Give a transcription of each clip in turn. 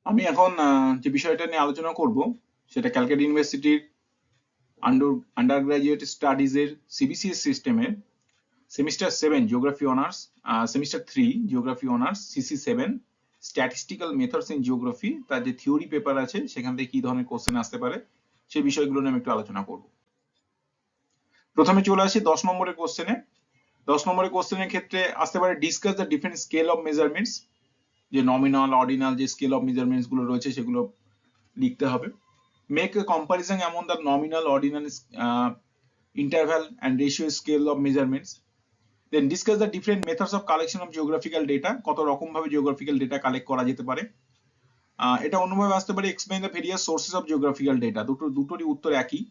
আমি এখন যে বিষয়টা নিয়ে আলোচনা করব সেটা ক্যালকাটা ইউনিভার্সিটির আন্ডারগ্রাজুয়েট স্টাডিজ এর সিবিসিএস সিস্টেমের semester 7 geography honours, semester 3 geography honours CC 7 statistical methods in geography, তার যে থিওরি পেপার আছে সেখান থেকে কি ধরনের কোশ্চেন আসতে পারে সেই বিষয়গুলো নিয়ে আমি একটু আলোচনা করব। প্রথমে চলে আসি 10 নম্বরের কোশ্চেনে। 10 নম্বরের কোশ্চেনের ক্ষেত্রে আসতে পারে discuss the different scale of measurements, যে নমিনাল অর্ডিনাল যে স্কেল অফ মেজারমেন্টস গুলো রয়েছে সেগুলো লিখতে হবে। Make a comparison among the nominal, ordinal, interval and ratio scale of measurements. Then discuss the different methods of collection of geographical data. কত রকম ভাবে geographical data কালেক্ট করা যেতে পারে। এটা অন্যভাবে আসতে পারে explain the various sources of geographical data. দুটোরই উত্তর একই।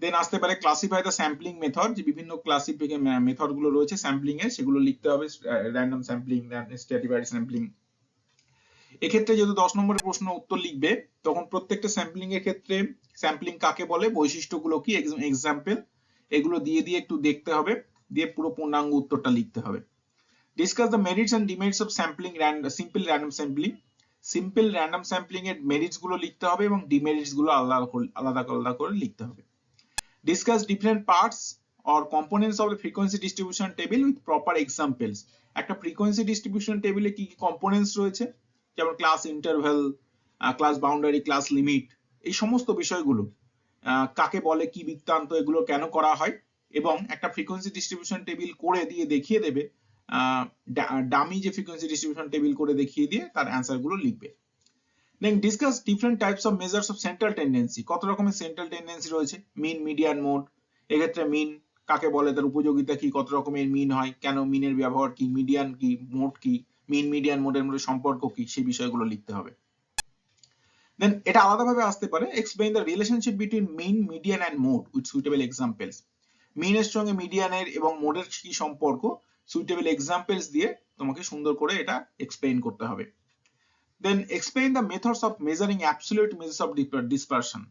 দেন আসতে পারে classify the sampling method, যে বিভিন্ন ক্লাসিফিকেশন মেথড গুলো রয়েছে স্যাম্পলিং এর সেগুলো লিখতে হবে, র্যান্ডম স্যাম্পলিং, স্ট্র্যাটিফাইড স্যাম্পলিং। এক্ষেত্রে যেহেতু 10 নম্বরের প্রশ্ন উত্তর লিখবে তখন প্রত্যেকটা স্যাম্পলিং এর ক্ষেত্রে স্যাম্পলিং কাকে বলে, বৈশিষ্ট্যগুলো কি, এক্সাম্পল এগুলো দিয়ে দিয়ে একটু দেখতে হবে, দিয়ে পুরো পূর্ণাঙ্গ উত্তরটা লিখতে হবে। Discuss the merits and demerits of sampling simple random sampling. Simple random sampling এর মেরিটস গুলো লিখতে হবে এবং ডিমেরিটস গুলো আলাদা আলাদা করে লিখতে হবে। Discuss different parts or components of the frequency distribution table with proper examples. একটা ফ্রিকোয়েন্সি ডিস্ট্রিবিউশন টেবিলে কি কি কম্পোনেন্টস রয়েছে, যেমন class interval, class boundary, class limit, এই সমস্ত বিষয়গুলো কাকে বলে, কি বৃত্তান্ত, এগুলো কেন করা হয়, এবং একটা ফ্রিকোয়েন্সি ডিস্ট্রিবিউশন টেবিল করে দিয়ে দেখিয়ে দেবে, ডামি যে ফ্রিকোয়েন্সি ডিস্ট্রিবিউশন টেবিল করে দেখিয়ে দিয়ে তার অ্যান্সার গুলো লিখবে। Then discuss different types of measures of central tendency. কত রকমের সেন্ট্রাল টেন্ডেন্সি রয়েছে, মিন, মিডিয়ান, মোড। এক্ষেত্রে মিন কাকে বলে, তার উপযোগিতা কি, কত রকমের মিন হয়, কেন মিনের ব্যবহার কি, মিডিয়ান কি, মোড কি, মিন মিডিয়ান মোডের মধ্যে সম্পর্ক কি, সেই বিষয়গুলো লিখতে হবে। দেন এটা আলাদাভাবে আসতে পারে, explain the relationship between mean, median and mode with suitable examples. মিনের সঙ্গে মিডিয়ানের এবং মোডের কি সম্পর্ক, সুইটেবল এক্সাম্পলস দিয়ে তোমাকে সুন্দর করে এটা এক্সপ্লেইন করতে হবে। Then explain the methods of measuring absolute measures of dispersion.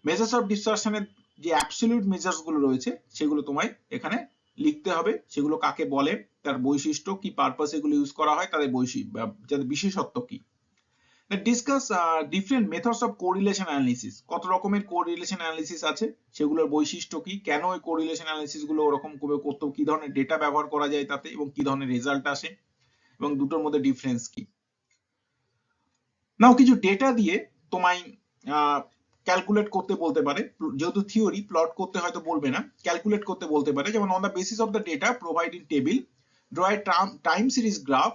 Measures of dispersion এর যে absolute measures গুলো রয়েছে সেগুলো তোমায় এখানে লিখতে হবে, সেগুলো কাকে বলে, তার বৈশিষ্ট্য কি, পারপাস এগুলো ইউজ করা হয়, তাদের বিশেষত্ব কি। Then discuss different methods of correlation analysis. কত রকমের correlation analysis আছে, সেগুলোর বৈশিষ্ট্য কি, কেন ওই correlation analysis গুলো ওরকম করে করতে, কি ধরনের ডেটা ব্যবহার করা যায় তাতে, এবং কি ধরনের রেজাল্ট আসে, এবং দুটোর মধ্যে ডিফারেন্স কি। নাও কিছু ডেটা দিয়ে তোমায় ক্যালকুলেট করতে বলতে পারে, যেহেতু থিওরি, প্লট করতে হয়তো বলবে না, ক্যালকুলেট করতে বলতে পারে। যেমন on the basis of the data provide in table draw a time series graph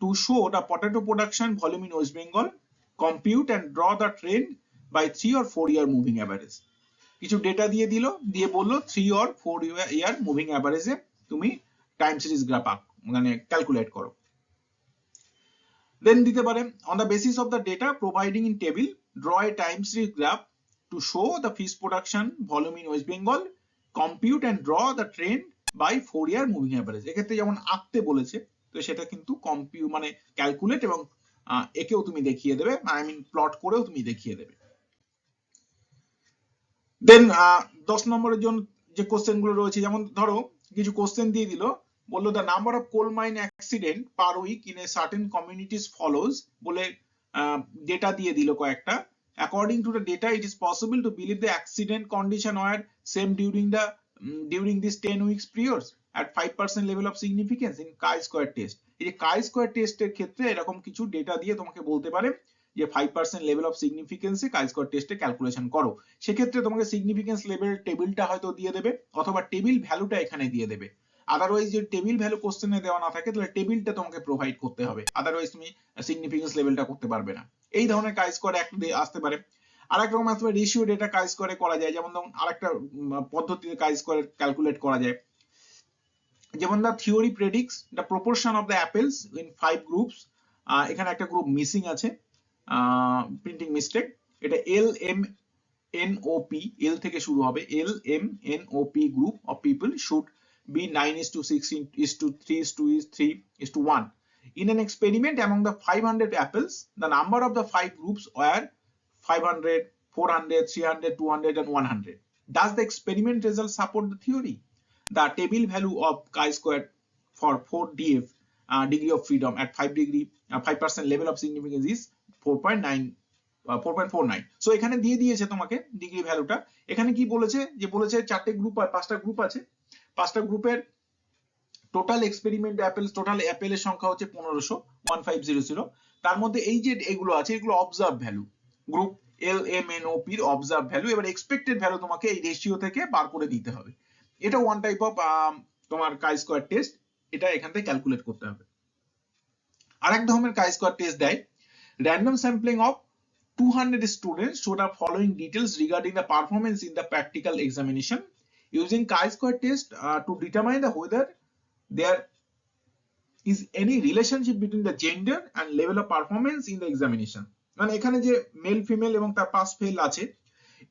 to show the potato production volume in West Bengal, compute and draw the trend by 3 or 4 year moving average. কিছু data দিয়ে দিল, দিয়ে বললো 3 or 4 year moving অ্যাভারেজে তুমি time series graph মানে calculate করো। Then দিতে পারে on the basis of the data providing in table draw a time series graph to show the fish production volume in West Bengal, compute and draw the trend by 4 year moving average. এক্ষেত্রে যেমন আঁকতে বলেছে তো সেটা কিন্তু compute মানে calculate এবং একেও তুমি দেখিয়ে দেবে, আই মিন প্লট করেও তুমি দেখিয়ে দেবে। দেন 10 নম্বরের জন্য যে কোশ্চেন গুলো রয়েছে, যেমন ধরো কিছু কোশ্চেন দিয়ে দিল, বললো the number of coal mine accident per week in a certain communities follows, বলে ডেটা দিয়ে দিল কয়েকটা। according to the data it is possible to believe the accident condition were same during this 10 weeks periods at 5% level of significance in chi-square test. এই যে chi-square test এর ক্ষেত্রে এরকম কিছু ডেটা দিয়ে তোমাকে বলতে পারে যে 5% লেভেল অফ সিগনিফিকেন্সে chi-square টেস্টে ক্যালকুলেশন করো। সেক্ষেত্রে তোমাকে সিগনিফিকেন্স লেভেল টেবিলটা হয়তো দিয়ে দেবে, অথবা টেবিল ভ্যালুটা এখানে দিয়ে দেবে। আদারওয়াইজ যদি টেবিল ভ্যালু কোশ্চেনে দেওয়া না থাকে তাহলে টেবিলটা তোমাকে প্রোভাইড করতে হবে, আদারওয়াইজ তুমি সিগনিফিকেন্স লেভেলটা করতে পারবে না। এই ধরনের chi-square একটা আসতে পারে। আরেক রকম আসতে পারে রেশিও ডেটা chi-square করা যায়, যেমন ধরুন আরেকটা পদ্ধতিতে chi-square ক্যালকুলেট করা যায়। যেমন the theory predicts the proportion of the apples in 5 groups, এখানে একটা গ্রুপ মিসিং আছে, প্রিন্টিং মিস্টেক, এটা LMNOP, L থেকে শুরু হবে, LMNOP group of people should be 9:16:3:3:1. In an experiment among the 500 apples, the number of the 5 groups were 500, 400, 300, 200 and 100. Does the experiment result support the theory? The table value of chi-square for 4 DF degree of freedom at 5% level of significance is 4.49। So এখানে দিয়ে দিয়েছে তোমাকে degree ভ্যালুটা। এখানে কি বলেছে, যে বলেছে চারটে গ্রুপ, 5টা গ্রুপ আছে, 5টা গ্রুপের টোটাল এক্সপেরিমেন্ট টোটাল অ্যাপেলের সংখ্যা হচ্ছে 1500 তার মধ্যে এই যে এগুলো আছে এগুলো অবজার্ভ ভ্যালু, গ্রুপ LMNOP এর অবজার্ভ ভ্যালু। এবার এক্সপেক্টেড ভ্যালু তোমাকে এই রেশিও থেকে বার করে দিতে হবে। এটা ওয়ান টাইপ অফ তোমার কাই স্কয়ার টেস্ট, এটা এখান থেকে ক্যালকুলেট করতে হবে। আরেক ধরনের কাই স্কয়ার টেস্ট দেয়, random sampling of 200 students show the following details regarding the performance in the practical examination using chi-square test to determine whether there is any relationship between the gender and level of performance in the examination। মানে এখানে যে male female এবং তার pass fail আছে,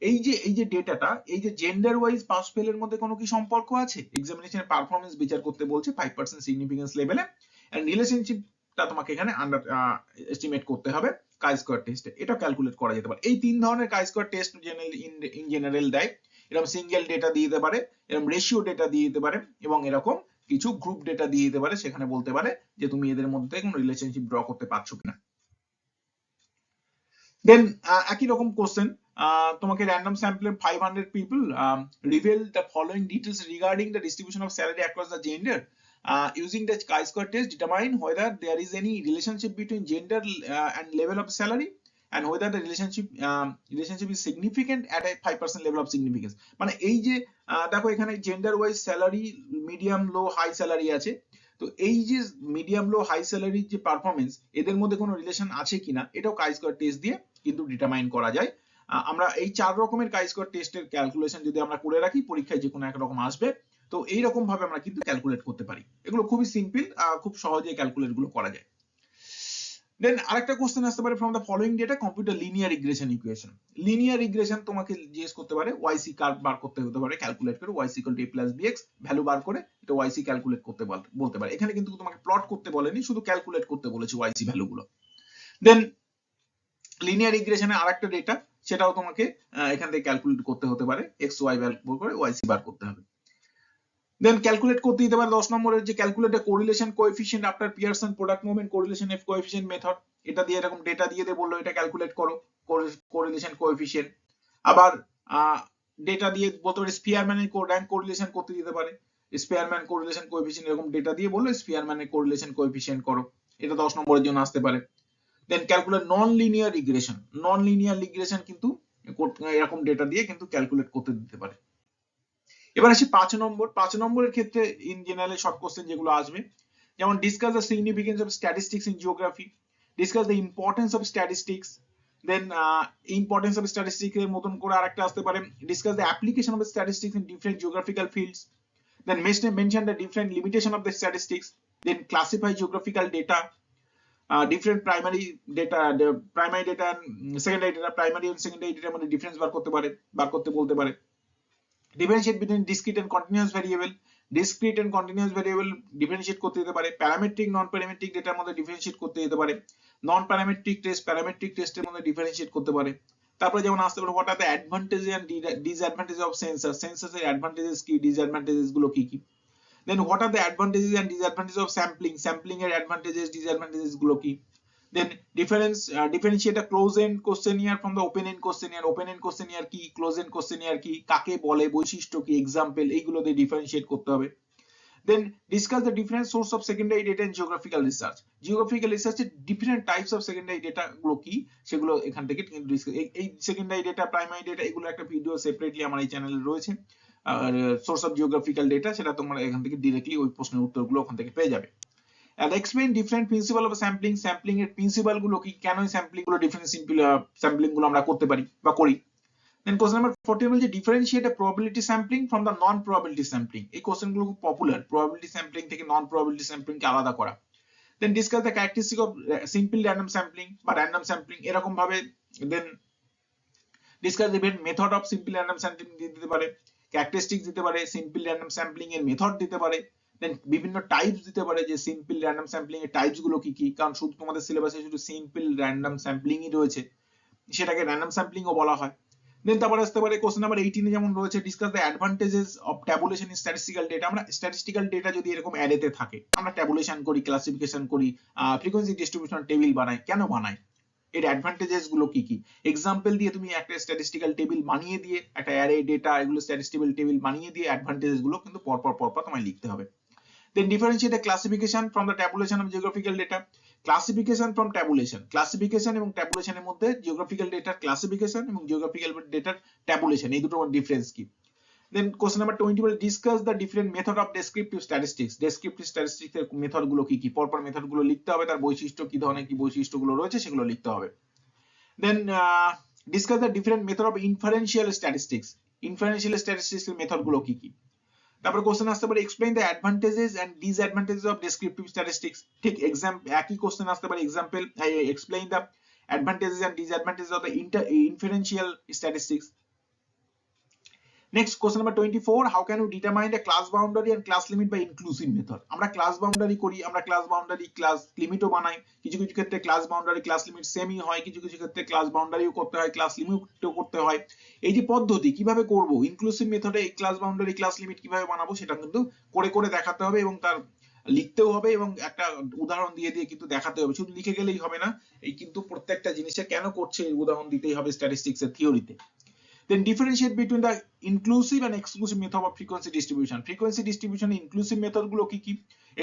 এই যে ডেটাটা, এই যে জেন্ডার ওয়াইজ পাস ফেল এর মধ্যে কোনো কি সম্পর্ক আছে, এক্সামিনেশনের পারফরম্যান্স বিচার করতে বলছে 5% সিগনিফিকেন্স লেভেলে, এন্ড রিলেশনশিপটা তোমাকে এখানে এস্টিমেট করতে হবে কাই স্কয়ার টেস্টে। এটা ক্যালকুলেট করা যেতে পারে। এই তিন ধরনের কাই স্কয়ার টেস্ট ইন জেনারেল দেয়। এরকম সিঙ্গেল ডেটা দিয়ে দিতে পারে, এরকম রেশিও ডেটা দিয়ে দিতে পারে, এবং এরকম কিছু গ্রুপ ডেটা দিয়ে দিতে পারে, সেখানে বলতে পারে যে তুমি এদের মধ্যে কোনো রিলেশনশিপ ড্র করতে পারছো কিনা। দেন একই রকম কোশ্চেন, তোমাকে random sample of 500 people reveal the following details regarding the distribution of salary across the gender using the chi-square test determine whether there is any relationship between gender and level of salary and whether the relationship is significant at a 5% level of significance। মানে এই যে দেখো এখানে gender wise salary medium low high salary আছে, তো এই যে medium low high স্যালারির যে পারফরম্যান্স, এদের মধ্যে কোনো রিলেশন আছে কিনা এটাও কাই স্কয়ার টেস্ট দিয়ে কিন্তু ডিটারমাইন করা যায়। আমরা এই 4 রকমের কাই স্কয়ার টেস্টের ক্যালকুলেশন যদি আমরা করে রাখি, পরীক্ষায় যে কোনো এক রকম আসবে, তো এই রকম ভাবে আমরা কিন্তু ক্যালকুলেট করতে পারি। এগুলো খুবই সিম্পল, খুব সহজে ক্যালকুলেট গুলো করা যায়। দেন আরেকটা কোশ্চেন আসতে পারে, from the following data compute a linear regression equation. Linear regression তোমাকে জিজ্ঞেস করতে পারে, ওয়াইসি কার্ভ বার করতে হতে পারে, ক্যালকুলেট করে y = a + bx ভ্যালু বার করে এটা ওয়াইসি ক্যালকুলেট করতে বলতে পারে। এখানে কিন্তু তোমাকে প্লট করতে বলেনি, শুধু ক্যালকুলেট করতে বলেছে ওয়াইসি ভ্যালুগুলো। দেন লিনিয়ার রিগ্রেশনের আরেকটা ডেটা, সেটাও তোমাকে এখান থেকে ক্যালকুলেট করতে হতে পারে, x y ভ্যালু করে ওয়াইসি বার করতে হবে। দেন ক্যালকুলেট করতে দিতে পারে 10 নম্বরের যে calculate correlation coefficient after Pearson product movement correlation F coefficient method, এটা দিয়ে এরকম ডেটা দিয়ে বললো এটা ক্যালকুলেট করো কোরিলেশন কোএফিশিয়েন্ট। আবার ডেটা দিয়ে বলতে পারে স্পিয়ারম্যানের র্যাঙ্ক কোরিলেশন করতে দিতে পারে, স্পিয়ারম্যান কোরিলেশন কোএফিশিয়েন্ট এরকম ডেটা দিয়ে বললো স্পিয়ারম্যানের কোরিলেশন কোএফিশিয়েন্ট করো, এটা 10 নম্বরের জন্য আসতে পারে। দেন ক্যালকুলেট নন লিনিয়ার রিগ্রেশন কিন্তু এরকম ডেটা দিয়ে কিন্তু ক্যালকুলেট করতে দিতে পারে। এবার আসি 5 নম্বরের ক্ষেত্রে ইন জেনারেল শর্ট কোশ্চেন যেগুলো আসবে, যেমন discuss the significance of statistics in geography, discuss the importance of statistics. Then importance of statistics এর মতন করে আরেকটা আসতে পারে, discuss the application of statistics in different geographical fields. Then mention the different limitation of the statistics. Then classify geographical data, different primary data and secondary data, primary এবং secondary ডেটার মধ্যে difference বার করতে বলতে পারে। Differentiate between discrete and continuous variable, discrete and continuous variable differentiate করতে দিতে পারে। প্যারামেট্রিক নন প্যারামেট্রিক ডেটার মধ্যে ডিফারেন্সিয়েট করতে দিতে পারে। নন প্যারামেট্রিক টেস্টের মধ্যে ডিফারেন্সিয়েট করতে পারে। তারপরে যেমন আসতে পারে what are the advantage and disadvantage of সেন্সাসের অ্যাডভান্টেজেস কি, ডিসঅ্যাডভান্টেজেস গুলো কি কি। Then what are the advantages and disadvantage of sampling এর অ্যাডভান্টেজেস ডিসঅ্যাডভান্টেজেস গুলো কি। Then differentiate a closed-end questionnaire from the open-end questionnaire. Open-end questionnaire কি, closed-end questionnaire কি, কাকে বলে, বৈশিষ্ট্য কি, এক্সাম্পল, এইগুলো দিয়ে ডিফারেন্সিয়েট করতে হবে। Then discuss the different source of secondary data in geographical research. Geographical research এর different types of secondary data গুলো কি, সেগুলো এখান থেকে এই সেকেন্ডারি ডেটা, প্রাইমারি ডেটা, এগুলো একটা ভিডিও সেপারেটলি আমার এই চ্যানেলে রয়েছে। আর সোর্স অফ জিওগ্রাফিক্যাল ডেটা, সেটা তোমরা এখান থেকে ডিরেক্টলি ওই প্রশ্নের উত্তরগুলো ওখান থেকে পেয়ে যাবে। And explain different principle of sampling এর প্রিন্সিপাল গুলো কি, কেন এই স্যাম্পলিং গুলো ডিফারেন্ট স্যাম্পলিং গুলো আমরা করতে পারি বা করি। Then question number 14 বলছে differentiate a probability sampling from the non probability sampling। এই কোশ্চেন গুলো খুব পপুলার, probability sampling থেকে non probability sampling কে আলাদা করা। Then discuss the characteristic of simple random sampling বা random sampling এরকম ভাবে। Then discuss the method of simple random sampling দিতে পারে, characteristics দিতে পারে, simple random sampling এর মেথড দিতে পারে। দেন বিভিন্ন টাইপস দিতে পারে, যে সিম্পল র্যান্ডম স্যাম্পলিং এর টাইপস গুলো কি কি, কারণ শুধু তোমাদের সিলেবাসে শুধু সিম্পল র্যান্ডম স্যাম্পলিংই রয়েছে, সেটাকে র্যান্ডম স্যাম্পলিং ও বলা হয়। দেন তারপরে আসতে পারে কোশ্চেন নাম্বার 18 এ যেমন রয়েছে discuss the advantages of tabulation in statistical data. আমরা স্ট্যাটিস্টিক্যাল ডেটা যদি এরকম অ্যারেতে থাকে, আমরা ট্যাবুলেশন করি, ক্লাসিফিকেশন করি, ফ্রিকোয়েন্সি ডিস্ট্রিবিউশন টেবিল বানাই, কেন বানাই, এর অ্যাডভান্টেজেস গুলো কি কি, এক্সাম্পল দিয়ে তুমি একটা স্ট্যাটিস্টিক্যাল টেবিল বানিয়ে দিয়ে একটা অ্যারে ডেটা এগুলো স্ট্যাটিস্টিক্যাল টেবিল বানিয়ে দিয়ে অ্যাডভান্টেজেস গুলো কিন্তু পরপর তোমায় লিখতে হবে। Then differentiate the classification from the tabulation of geographical data. Classification from tabulation. Classification এবং tabulation এর মধ্যে geographical data classification এবং geographical data tabulation এই দুটোর ডিফারেন্স কি? Then question number 20 will discuss the different method of descriptive statistics. Descriptive statistics এর method গুলো কি কি, পরপর মেথড গুলো লিখতে হবে, তার বৈশিষ্ট্য কি ধরনের কি বৈশিষ্ট্যগুলো রয়েছে সেগুলো লিখতে হবে। Then discuss the different method of inferential statistics. Inferential statistics এর মেথড গুলো কি কি। তারপর কোশ্চেন আসতে পারে explain the advantages and disadvantages of descriptive statistics. ঠিক একই কোশ্চেন আসতে পারে example explain the advantages and disadvantages of the inferential statistics. Next question number 24, how can we determine the class boundary and class limit by inclusive method? আমরা class boundary করি, আমরা class boundary class লিমিটও বানাই, কিছু কিছু ক্ষেত্রে class boundary class limit সেমই হয়, কিছু কিছু ক্ষেত্রে ক্লাস বাউন্ডারিও করতে হয় ক্লাস লিমিটও করতে হয়। এই যে পদ্ধতি কিভাবে করব, ইনক্লুসিভ মেথডে এই ক্লাস বাউন্ডারি ক্লাস লিমিট কিভাবে বানাবো সেটা কিন্তু করে করে দেখাতে হবে এবং তার লিখতেও হবে এবং একটা উদাহরণ দিয়ে দিয়ে কিন্তু দেখাতে হবে, শুধু লিখে গেলেই হবে না, এই কিন্তু প্রত্যেকটা জিনিসে কেন করছে এই উদাহরণ দিতেই হবে স্ট্যাটিস্টিক্স এর থিওরিতে। Then differentiate between the inclusive and exclusive method of frequency distribution. Frequency distribution inclusive method গুলো কি কি,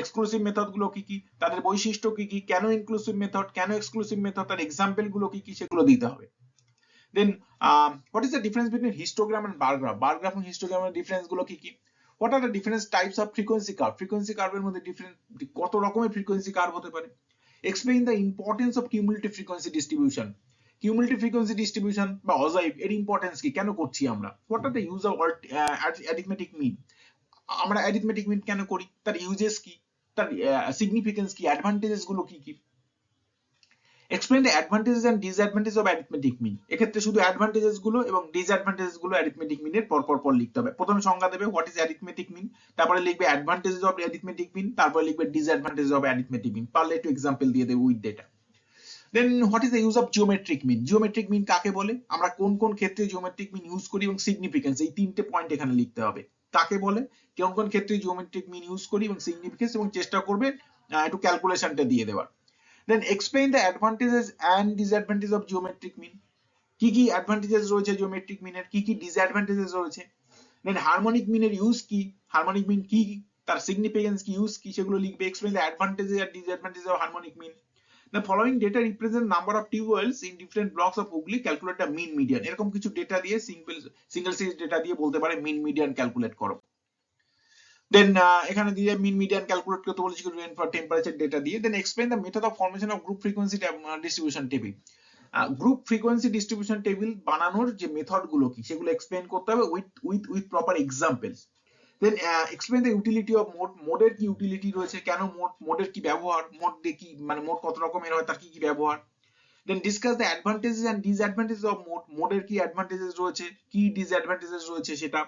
exclusive method গুলো কি কি, তাদের বৈশিষ্ট্য কি কি, কেন inclusive method, কেন exclusive method, তার এক্সাম্পল গুলো কি কি সেগুলো দিতে হবে। Then what is the difference between histogram and bar graph? Bar graph and histogram এর ডিফারেন্স গুলো কি কি? What are the different types of frequency curve? Frequency curve এর মধ্যে ডিফারেন্ট কত রকমের frequency curve হতে পারে? Explain the importance of cumulative frequency distribution. Cumulative frequency distribution বা অজাইভ এর ইম্পর্টেন্স কি, কেন করছি আমরা? What are the use of arithmetic mean? আমরা arithmetic mean কেন করি, তার ইউজেস কি, তার সিগনিফিকেন্স কি, অ্যাডভান্টেজেস গুলো কি কি। Explain the advantages and disadvantages of arithmetic mean. এক্ষেত্রে শুধু অ্যাডভান্টেজেস গুলো এবং ডিসঅ্যাডভান্টেজেস গুলো arithmetic mean এর পর লিখতে হবে। প্রথমে সংজ্ঞা দেবে হোয়াট ইজ arithmetic mean, তারপরে লিখবে অ্যাডভান্টেজেস অফ arithmetic mean, তারপরে লিখবে ডিসঅ্যাডভান্টেজেস অফ arithmetic mean, পারলে একটু এক্সাম্পল দিয়ে দেবে with data. Then what is the use of geometric mean? Geometric mean কাকে বলে, আমরা কোন কোন ক্ষেত্রে geometric mean ইউজ করি এবং সিগনিফিকেন্স, এই তিনটে পয়েন্ট এখানে লিখতে হবে। কাকে বলে, কোন কোন ক্ষেত্রে geometric mean ইউজ করি এবং সিগনিফিকেন্স, এবং চেষ্টা করবে একটু ক্যালকুলেশনটা দিয়ে দেওয়ার। Then explain the advantages and disadvantages of geometric mean. কি কি অ্যাডভান্টেজেস রয়েছে geometric mean এর, কি কি ডিসঅ্যাডভান্টেজেস রয়েছে। Then harmonic mean এর ইউজ কি, harmonic mean কি, তার সিগনিফিকেন্স কি, ইউজ কি, সেগুলো লিখবে। Explain the advantages and disadvantages of harmonic mean. The following data represent number of tube wells in different blocks of Hooghly. Calculate the mean median. এরকম কিছু ডেটা দিয়ে সিঙ্গেল সিরিজ ডেটা দিয়ে বলতে পারে মিন মিডিয়ান ক্যালকুলেট করো। দেন এখানে দিয়ে mean median calculate করতে বলেছি রেইনফল টেম্পারেচার ডেটা দিয়ে। Then explain the method of formation of group frequency distribution table. Group frequency distribution table বানানোর যে মেথড গুলো কি সেগুলো এক্সপ্লেইন করতে হবে with proper examples. Then explain the utility of mode. মোডের কি ইউটিলিটি রয়েছে, কেন মোডের কি ব্যবহার, মোড দিয়ে কি মানে মোড কত রকমের হয়, তার কি কি ব্যবহার। Then discuss the advantages and disadvantages of mode. মোডের কি অ্যাডভান্টেজেস রয়েছে, কি ডিসঅ্যাডভান্টেজেস রয়েছে সেটা।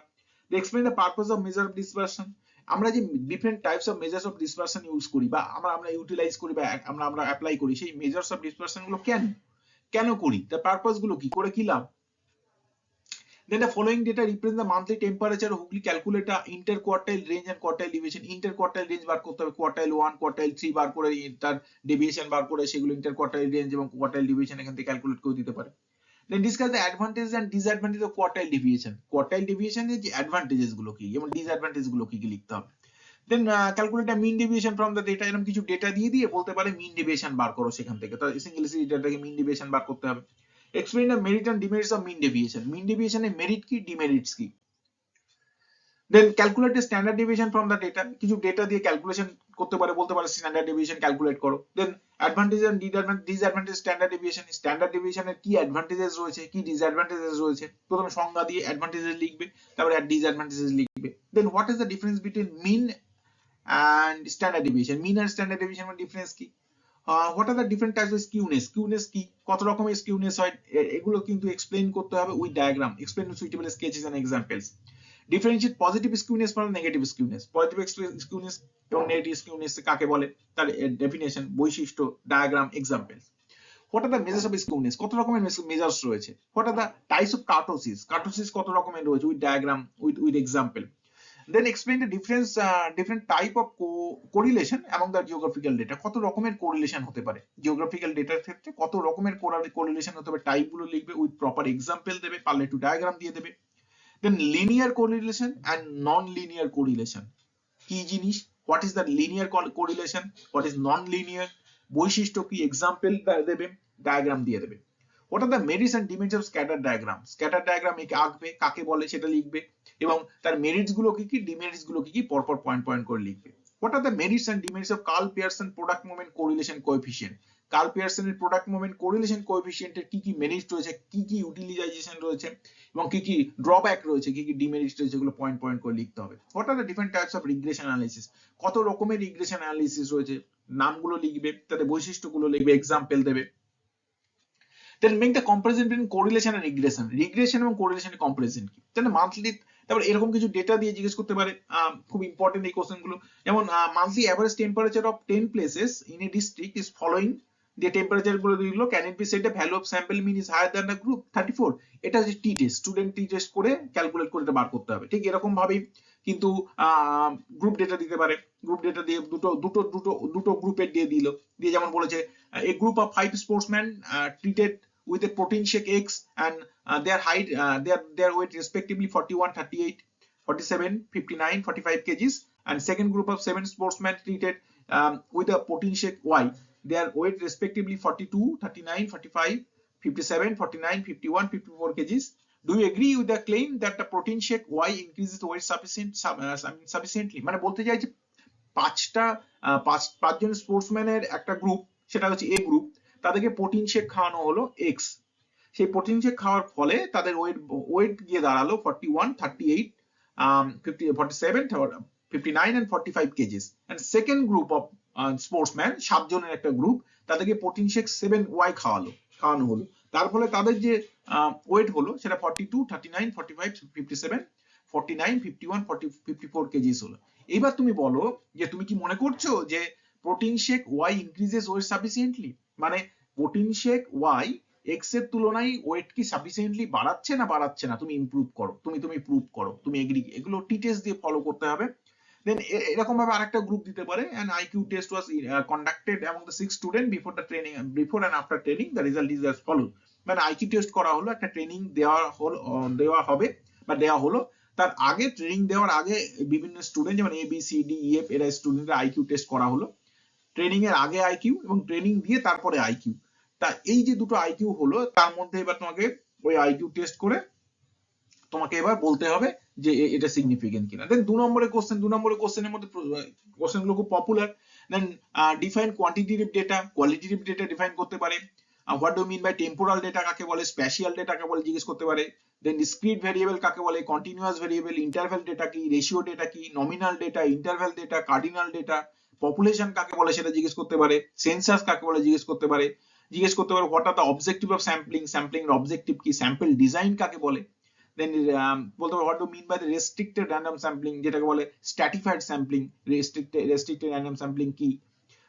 Explain the purpose of measure of dispersion. আমরা যে different types of measures of dispersion use করি বা আমরা ইউটিলাইজ করি বা আমরা অ্যাপ্লাই করি, সেই মেজার্স অফ ডিসপারশন গুলো কেন করি, তার পারপাস গুলো কি, করে কি লাভ। Then the following data represent the monthly temperature of Hooghly. Calculate the interquartile range and quartile deviation. Interquartile range বার করতে হবে, quartile 1 quartile 3 বার করে তার ডেভিয়েশন বার করে সেগুলো interquartile range এবং quartile deviation এখান থেকে ক্যালকুলেট করে দিতে পারে। Then discuss the advantages and disadvantages of quartile deviation. Quartile deviation এর যে অ্যাডভান্টেজেস গুলো কি এবং ডিসঅ্যাডভান্টেজ গুলো কি লিখতে হবে। Then calculate the mean deviation from the data. এরকম কিছু ডেটা দিয়ে বলতে পারে মিন ডেভিয়েশন বার করো সেখান থেকে, তো সিঙ্গেল সিরিজ ডেটাকে মিন ডেভিয়েশন বার করতে হবে। Explain the merit and demerits of mean deviation. Mean deviation এর মেরিট কি, ডিমেরিটস কি। Then calculate the standard deviation from the data. কিছু ডেটা দিয়ে ক্যালকুলেশন করতে পারে, বলতে পারে স্ট্যান্ডার্ড ডেভিয়েশন ক্যালকুলেট করো। Then advantage and disadvantage standard deviation. Standard ডেভিয়েশনের কি অ্যাডভান্টেজেস রয়েছে, কি ডিসঅ্যাডভান্টেজেস রয়েছে, প্রথমে সংজ্ঞা দিয়ে অ্যাডভান্টেজেস লিখবে, তারপরে ডিসঅ্যাডভান্টেজেস লিখবে। Then what is the difference between mean and standard deviation? Mean and standard deviation এর ডিফারেন্স কি। What are the different types of skewness? Skewness কি, কত রকমের skewness হয়, এগুলো কিন্তু এক্সপ্লেইন করতে হবে with diagram. Explain with suitable sketches and examples. Differentiate positive skewness from negative skewness. Positive skewness এবং negative skewness কাকে বলে, তার ডেফিনেশন, বৈশিষ্ট্য, diagram, examples. What are the measures of skewness? কত রকমের মেজার্স রয়েছে। What are the types of kurtosis? Kurtosis কত রকমের রয়েছে with diagram with example. Then explain the difference, different type of correlation among the geographical data. কত রকমের correlation হতে পারে জিওগ্রাফিক্যাল ডেটার ক্ষেত্রে, কত রকমের correlation হতে পারে, টাইপ গুলো লিখবে, উইথ প্রপার এক্সাম্পল দেবে, পারলে একটু ডায়াগ্রাম দিয়ে দেবে। Then linear correlation and non-linear correlation কি জিনিস, what is the linear correlation, what is non-linear, বৈশিষ্ট্য কি, এক্সাম্পল দেবে, ডায়াগ্রাম দিয়ে দেবে। What are the merits and demerits of scatter diagram? Scatter diagram একে আঁকবে, কাকে বলে সেটা লিখবে, এবং তার মেরিটস গুলো কি কি, ডিমেরিটস গুলো কি কি, পরপর পয়েন্ট পয়েন্ট করে লিখবে। What are the merits and demerits of Karl Pearson product moment correlation coefficient? Karl পিয়ারসনের প্রোডাক্ট মোমেন্ট কোরিলেশন কোএফিসিয়েন্টের কি কি মেরিট রয়েছে, কি কি ইউটিলাইজেশন রয়েছে, এবং কি কি ড্রব্যাক রয়েছে, কি কি ডিমেরিট রয়েছে, এগুলো পয়েন্ট পয়েন্ট করে লিখতে হবে। What are the different types of regression analysis, কত রকমের রিগ্রেশন অ্যানালিসিস রয়েছে, নামগুলো লিখবে, তাদের বৈশিষ্ট্যগুলো লিখবে, এক্সাম্পল দেবে। Then make the comparison between correlation and regression. Regression এবং correlation এর comparison কি? তাহলে মান্থলি, তারপর এরকম কিছু ডেটা দিয়ে জিজ্ঞেস করতে পারে, খুব ইম্পর্টেন্ট এই কোশ্চেন গুলো। যেমন monthly average temperature of 10 places in a district is following, যে টেম্পারেচার গুলো দিলো, can it be said the value of sample mean is higher than the group 34? এটা হচ্ছে টি টেস্ট, স্টুডেন্ট টি টেস্ট করে calculate করে এটা বার করতে হবে। ঠিক এরকম ভাবেই কিন্তু গ্রুপ ডেটা দিতে পারে, গ্রুপ ডেটা দিয়ে দুটো গ্রুপের দিয়ে দিল, দিয়ে যেমন বলেছে a group of 5 sportsmen treated with a protein shake X and their height, their weight respectively 41, 38, 47, 59, 45 kgs, and second group of 7 sportsmen treated with a protein shake Y, their weight respectively 42, 39, 45, 57, 49, 51, 54 kgs. Do you agree with the claim that the protein shake Y increases the weight sufficiently? মানে বলতে চাই যে পাঁচজন স্পোর্টসম্যানের একটা group, সেটা হচ্ছে এ group, তাদেরকে protein shake খাওয়ানো হলো এক্স, সেই প্রোটিন শেক খাওয়ার ফলে তাদের ওয়েট গিয়ে দাঁড়ালো 41, 38, 47, 59 and 45 kgs, and second group of sportsman, 7 জনের একটা গ্রুপ, তাদেরকে প্রোটিন শেক 7Y খাওয়ানো হলো, তার ফলে তাদের যে ওয়েট হলো সেটা 42, 39, 45, 57, 49, 51, 54 kgs হলো। এবার তুমি বলো যে তুমি কি মনে করছো যে protein shake Y increases weight sufficiently, মানে প্রোটিন শেক Y X এর তুলনায় ওয়েট কি সাফিসিয়েন্টলি বাড়াচ্ছে না বাড়াচ্ছে না, তুমি ইমপ্রুভ করো, তুমি প্রুভ করো, তুমি এগ্রি, এগুলো টি টেস্ট দিয়ে ফলো করতে হবে। দেন এরকম ভাবে আরেকটা গ্রুপ দিতে পারে, an IQ test was conducted among the 6 students before and after training, the result is as follows. মানে IQ টেস্ট করা হলো, একটা ট্রেনিং দেওয়া হবে বা দেওয়া হলো, তার আগে ট্রেনিং দেওয়ার আগে বিভিন্ন স্টুডেন্ট যেমন A B C D E F এরা স্টুডেন্টরা IQ টেস্ট করা হলো, ট্রেনিং এর আগে আইকিউ এবং ট্রেনিং দিয়ে তারপরে আইকিউ। তা এই যে দুটো আইকিউ হলো, তার মধ্যে এবার তোমাকে ওই আইকিউ টেস্ট করে তোমাকে এবার বলতে হবে যে এটা সিগনিফিকেন্ট কিনা। দেন 2 নম্বরের কোশ্চেনের মধ্যে কোশ্চেনগুলো খুব popular. Then define quantitative data, qualitative data define করতে পারে। What do mean by temporal data কাকে বলে, স্প্যাশিয়াল ডেটা কাকে বলে জিজ্ঞেস করতে পারে। দেন ডিসক্রিট ভেরিয়েবল কাকে বলে, কন্টিনিউয়াস ভেরিয়েবল, ইন্টারভ্যাল ডেটা কি, রেশিও ডেটা কি, nominal data, interval data, cardinal data, population কাকে বলে সেটা জিজ্ঞেস করতে পারে, সেন্সাস কাকে বলে জিজ্ঞেস করতে পারে what are the objective of sampling, sampling এর অবজেক্টিভ কি, স্যাম্পল ডিজাইন কাকে বলে। দেন বলতে পারে what do mean by the restricted random sampling, যেটাকে বলে stratified sampling, restricted random sampling কি।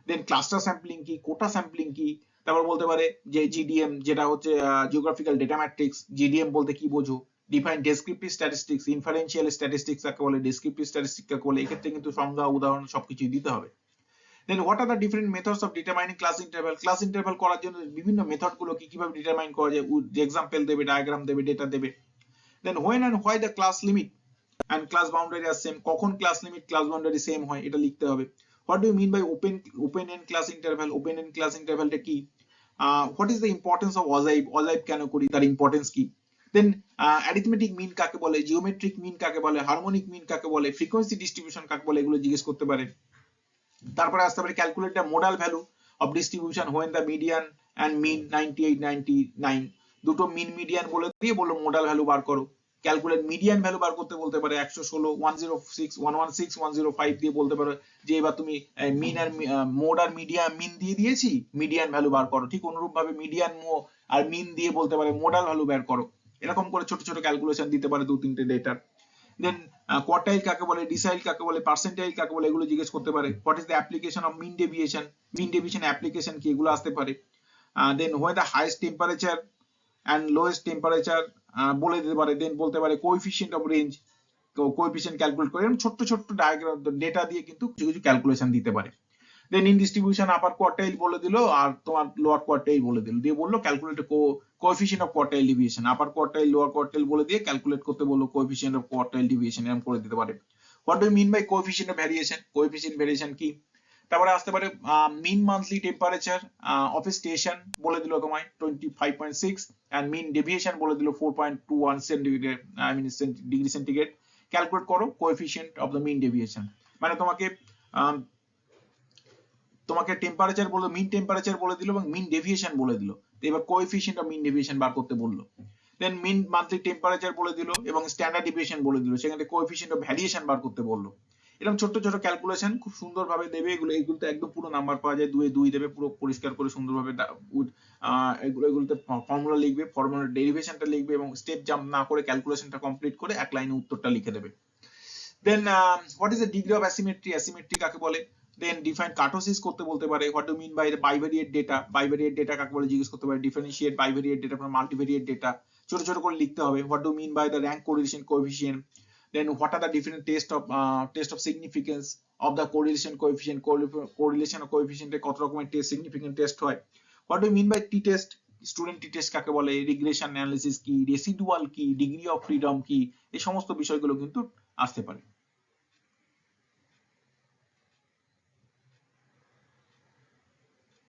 দেন ক্লাস্টার স্যাম্পলিং কি, কোটা স্যাম্পলিং কি। তারপর বলতে পারে যে জিডিএম, যেটা হচ্ছে জিওগ্রাফিক্যাল ডেটা ম্যাট্রিক্স, জিডিএম বলতে কি বোঝো। Define descriptive statistics, inferential statistics কাকে বলে, ডেসক্রিপটিভ স্ট্যাটিস্টিক্স কাকে বলে, এক্ষেত্রে কিন্তু সংজ্ঞা উদাহরণ সবকিছুই দিতে হবে। Then what are the different methods of determining class interval? Class interval করার জন্য বিভিন্ন মেথড গুলো কিভাবে ডিটারমাইন করা যায়, এক্সাম্পল দেবে, ডায়াগ্রাম দেবে, ডেটা দেবে। Then when and why the class limit and class boundary are same, কখন class limit class boundary same হয় এটা লিখতে হবে। What do you mean by open end class interval? Open end class interval টা কি? What is the importance of ogive কেন করি, তার ইম্পর্টেন্স কি। Then arithmetic mean কাকে বলে, geometric mean কাকে বলে, harmonic mean কাকে বলে, frequency distribution কাকে বলে, এগুলো জিজ্ঞেস করতে পারে। তারপরে আসতে পারে calculate the modal value of distribution when the median and mean 98, 99, দুটো মিন মিডিয়ান বলে দিয়ে বললো মোডাল ভ্যালু বার করো। ক্যালকুলেট মিডিয়ান ভ্যালু বার করতে বলতে পারে 116, 106, 116, 105 দিয়ে বলতে পারো যে এবার তুমি মিন আর মোড আর মিন দিয়ে দিয়েছি, মিডিয়ান ভ্যালু বার করো। ঠিক অনুরূপ ভাবে মিডিয়ান আর মিন দিয়ে বলতে পারে মোডাল ভ্যালু বের করো। এরকম করে ছোট ছোট ক্যালকুলেশন দিতে পারে 2-3টে ডেটার। দেন কোয়ার্টাইল কাকে বলে, ডিসাইল কাকে বলে, পার্সেন্টাইল কাকে বলে, এগুলো জিজ্ঞেস করতে পারে। What is the application of mean deviation, mean deviation application কি, এগুলো আসতে পারে। Then what the highest temperature and lowest temperature বলে দিতে পারে। দেন বলতে পারে coefficient of range, coefficient calculate করে, এরকম ছোট্ট ছোট্ট ডায়াগ্রাম ডেটা দিয়ে কিন্তু কিছু কিছু ক্যালকুলেশন দিতে পারে। দেন ইন ডিস্ট্রিবিউশন আপার কোয়ার্টাইল বলে দিল আর তোমার লোয়ার কোয়ার্টাইল বলে দিল, দিয়ে বললো calculate coefficient of quartile deviation, upper quartile lower quartile বলে দিয়ে ক্যালকুলেট করতে বললো কোএফিসিয়েন্ট অফ কোয়ার্টাইল ডিভিয়েশন, এরকম করে দিতে পারে। What do you mean by coefficient of variation? Coefficient variation কি? তারপরে আসতে পারে mean monthly temperature of a station বলে দিল তোমায় 25.6, এন্ড মিন ডেভিয়েশন বলে দিল 4.21 centigrade, I mean degree centigrade. Calculate করো coefficient of the mean deviation, মানে তোমাকে টেম্পারেচার বলে, মিন টেম্পারেচার বলে দিল এবং মিন ডেভিয়েশন বলে দিল, তো এবার কোএফিসিয়েন্ট অফ মিন ডেভিয়েশন বার করতে বললো। দেন মিন মান্থলি টেম্পারেচার বলে দিল এবং স্ট্যান্ডার্ড ডেভিয়েশন বলে দিল, সেখানে কোএফিসিয়েন্ট অফ ভ্যারিয়েশন বার করতে বললো। এরকম ছোট ছোট ক্যালকুলেশন খুব সুন্দরভাবে দেবে, এগুলোতে একদম পুরো নাম্বার পাওয়া যায়, 2 দেবে পুরো পরিষ্কার করে সুন্দরভাবে, এগুলোতে ফর্মুলা লিখবে, ফর্মুলার ডেরিভেশনটা লিখবে এবং স্টেপ জাম্প না করে ক্যালকুলেশনটা কমপ্লিট করে এক লাইনে উত্তরটা লিখে দেবে। Then what is the degree of asymmetry? Asymmetry কাকে বলে? দেন ডিফাইন কার্টোসিস করতে বলতে পারে। What do mean by the bivariate data? Bivariate data কাকে বলে জিজ্ঞেস করতে পারে। Differentiate bivariate data from multivariate data, ছোট ছোট করে লিখতে হবে। What do mean by the rank correlation coefficient? Then what are the different test of significance of the correlation coefficient? Correlation কোএফিসিয়েন্টে কত রকমের টেস্ট, সিগনিফিকেন্ট টেস্ট হয়। What do mean by T test? Student T test কাকে বলে? Regression analysis কি, residual কি, degree of freedom কি, এই সমস্ত বিষয়গুলো কিন্তু আসতে পারে।